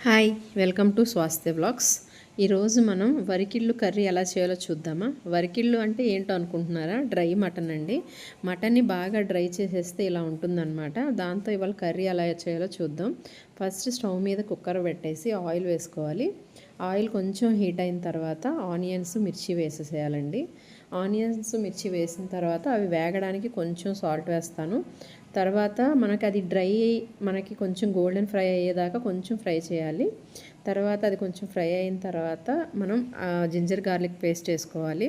Hi, welcome to Swasthya vlogs. ఈరోజు మనం వరికిళ్ళు curry ఎలా చేయాలో చూద్దామా. వరికిళ్ళు అంటే ఏంటో అనుకుంటున్నారా? డ్రై మటన్ అండి. మటన్ని బాగా డ్రై చేసేస్తే ఇలా ఉంటుందన్నమాట. దాంతో ఇవాళ కర్రీ ఎలా చేయాలో చూద్దాం. ఫస్ట్ స్టవ్ మీద కుక్కర్ పెట్టేసి ఆయిల్ వేసుకోవాలి. ఆయిల్ కొంచెం హీట్ అయిన తర్వాత ఆనియన్స్, మిర్చి వేసేసేయాలండి. ఆనియన్స్, మిర్చి వేసిన తర్వాత అవి వేగడానికి కొంచెం సాల్ట్ వేస్తాను. తర్వాత మనకి అది మనకి కొంచెం గోల్డెన్ ఫ్రై అయ్యేదాకా కొంచెం ఫ్రై చేయాలి. తర్వాత అది కొంచెం ఫ్రై అయిన తర్వాత మనం జింజర్ గార్లిక్ పేస్ట్ వేసుకోవాలి.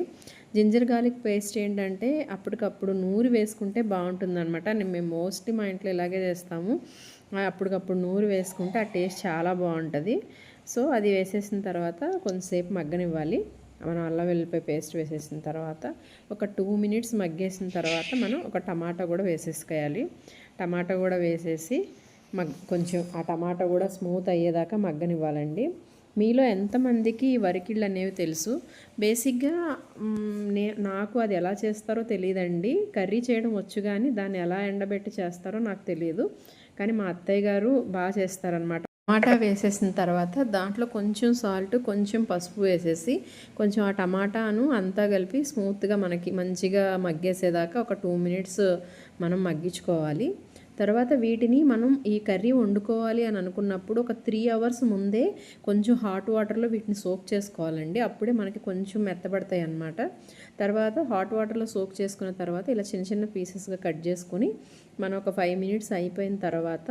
జింజర్ గార్లిక్ పేస్ట్ ఏంటంటే అప్పటికప్పుడు నూరి వేసుకుంటే బాగుంటుందన్నమాట. మేము మోస్ట్లీ మా ఇంట్లో ఇలాగే చేస్తాము. అప్పటికప్పుడు నూరి వేసుకుంటే ఆ టేస్ట్ చాలా బాగుంటుంది. సో అది వేసేసిన తర్వాత కొంతసేపు మగ్గనివ్వాలి. మనం అల్లం వెల్లిపాయ పేస్ట్ వేసేసిన తర్వాత ఒక 2 మినిట్స్ మగ్గేసిన తర్వాత మనం ఒక టమాటా కూడా వేసేసుకోవాలి. టమాటా కూడా వేసేసి కొంచెం ఆ టమాటా కూడా స్మూత్ అయ్యేదాకా మగ్గనివ్వాలండి. మీలో ఎంతమందికి వరికిళ్ళు అనేవి తెలుసు? బేసిక్గా నాకు అది ఎలా చేస్తారో తెలియదండి. కర్రీ చేయడం వచ్చు కానీ దాన్ని ఎలా ఎండబెట్టి చేస్తారో నాకు తెలియదు. కానీ మా అత్తయ్య గారు బాగా చేస్తారనమాట. టమాటా వేసేసిన తర్వాత దాంట్లో కొంచెం సాల్ట్, కొంచెం పసుపు వేసేసి కొంచెం ఆ టమాటాను అంతా కలిపి స్మూత్గా మనకి మంచిగా మగ్గేసేదాకా ఒక 2 మినిట్స్ మనం మగ్గించుకోవాలి. తర్వాత వీటిని మనం ఈ కర్రీ వండుకోవాలి అని అనుకున్నప్పుడు ఒక 3 అవర్స్ ముందే కొంచెం హాట్ వాటర్లో వీటిని సోక్ చేసుకోవాలండి. అప్పుడే మనకి కొంచెం మెత్తబడతాయి అన్నమాట. తర్వాత హాట్ వాటర్లో సోక్ చేసుకున్న తర్వాత ఇలా చిన్న చిన్న పీసెస్గా కట్ చేసుకొని మనం ఒక 5 మినిట్స్ అయిపోయిన తర్వాత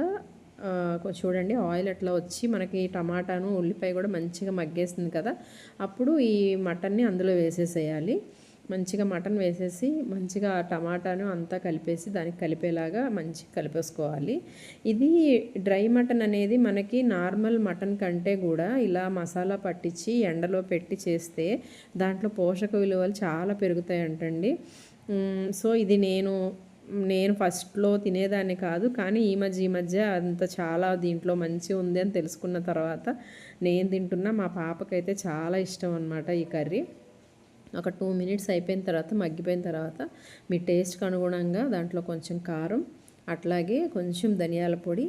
చూడండి ఆయిల్ అట్లా వచ్చి మనకి టమాటాను, ఉల్లిపాయ కూడా మంచిగా మగ్గేస్తుంది కదా. అప్పుడు ఈ మటన్ని అందులో వేసేసేయాలి. మంచిగా మటన్ వేసేసి మంచిగా టమాటాను అంతా కలిపేసి దానికి కలిపేలాగా మంచిగా కలిపేసుకోవాలి. ఇది డ్రై మటన్ అనేది మనకి నార్మల్ మటన్ కంటే కూడా ఇలా మసాలా పట్టించి ఎండలో పెట్టి చేస్తే దాంట్లో పోషక విలువలు చాలా పెరుగుతాయంటండి. సో ఇది నేను ఫస్ట్లో తినేదాన్ని కాదు, కానీ ఈ మధ్య అంత చాలా దీంట్లో మంచి ఉంది అని తెలుసుకున్న తర్వాత నేను తింటున్నా. మా పాపకైతే చాలా ఇష్టం అనమాట ఈ కర్రీ. ఒక 2 మినిట్స్ అయిపోయిన తర్వాత మగ్గిపోయిన తర్వాత మీ టేస్ట్కి అనుగుణంగా దాంట్లో కొంచెం కారం, అట్లాగే కొంచెం ధనియాల పొడి,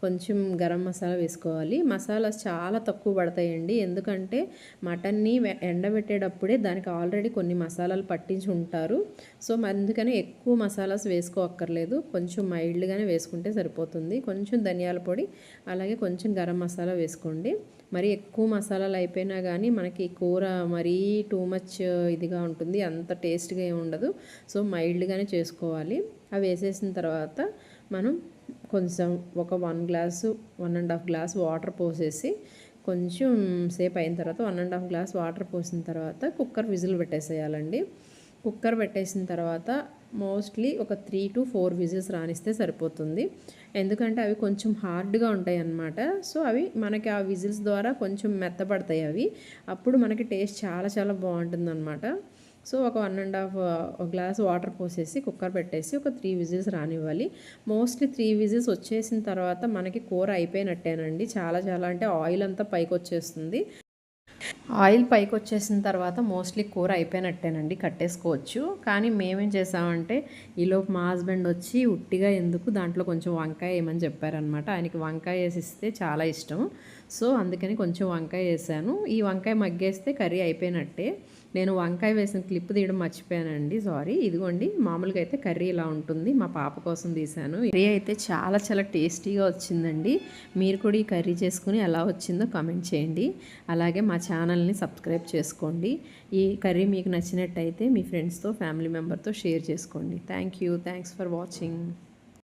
కొంచెం గరం మసాలా వేసుకోవాలి. మసాలాస్ చాలా తక్కువ పడతాయండి. ఎందుకంటే మటన్ని ఎండబెట్టేటప్పుడే దానికి ఆల్రెడీ కొన్ని మసాలాలు పట్టించి ఉంటారు. సో అందుకని ఎక్కువ మసాలాస్ వేసుకోక్కర్లేదు. కొంచెం మైల్డ్గానే వేసుకుంటే సరిపోతుంది. కొంచెం ధనియాల పొడి, అలాగే కొంచెం గరం మసాలా వేసుకోండి. మరి ఎక్కువ మసాలాలు అయిపోయినా కానీ మనకి కూర మరీ టూ మచ్ ఇదిగా ఉంటుంది, అంత టేస్ట్గా ఏమి ఉండదు. సో మైల్డ్గానే చేసుకోవాలి. అవి వేసేసిన తర్వాత మనం కొంచెం ఒక 1 గ్లాసు 1.5 గ్లాస్ వాటర్ పోసేసి కొంచెం సేపు అయిన తర్వాత 1.5 గ్లాస్ వాటర్ పోసిన తర్వాత కుక్కర్ విజిల్ పెట్టేసేయాలండి. కుక్కర్ పెట్టేసిన తర్వాత మోస్ట్లీ ఒక 3 to 4 విజిల్స్ రానిస్తే సరిపోతుంది. ఎందుకంటే అవి కొంచెం హార్డ్గా ఉంటాయి అన్నమాట. సో అవి మనకి ఆ విజిల్స్ ద్వారా కొంచెం మెత్తపడతాయి అవి. అప్పుడు మనకి టేస్ట్ చాలా చాలా బాగుంటుందన్నమాట. సో ఒక 1.5 గ్లాస్ వాటర్ పోసేసి కుక్కర్ పెట్టేసి ఒక 3 విజిల్స్ రానివ్వాలి. మోస్ట్లీ 3 విజిల్స్ వచ్చేసిన తర్వాత మనకి కూర అయిపోయినట్టేనండి. చాలా చాలా అంటే ఆయిల్ అంతా పైకి వచ్చేస్తుంది. ఆయిల్ పైకి వచ్చేసిన తర్వాత మోస్ట్లీ కూర అయిపోయినట్టేనండి, కట్టేసుకోవచ్చు. కానీ మేమేం చేసామంటే ఈలోపు మా హస్బెండ్ వచ్చి ఉట్టిగా ఎందుకు దాంట్లో కొంచెం వంకాయ వేయమని చెప్పారనమాట. ఆయనకి వంకాయ వేసిస్తే చాలా ఇష్టం. సో అందుకని కొంచెం వంకాయ వేసాను. ఈ వంకాయ మగ్గేస్తే కర్రీ అయిపోయినట్టే. నేను వంకాయ వేసిన క్లిప్ తీయడం మర్చిపోయానండి, సారీ. ఇదిగోండి, మామూలుగా అయితే కర్రీ ఇలా ఉంటుంది. మా పాప కోసం తీశాను. కర్రీ అయితే చాలా చాలా టేస్టీగా వచ్చిందండి. మీరు కూడా ఈ కర్రీ చేసుకుని ఎలా వచ్చిందో కామెంట్ చేయండి. అలాగే మా ఛానల్ని సబ్స్క్రైబ్ చేసుకోండి. ఈ కర్రీ మీకు నచ్చినట్టయితే మీ ఫ్రెండ్స్తో, ఫ్యామిలీ మెంబర్తో షేర్ చేసుకోండి. Thanks for watching.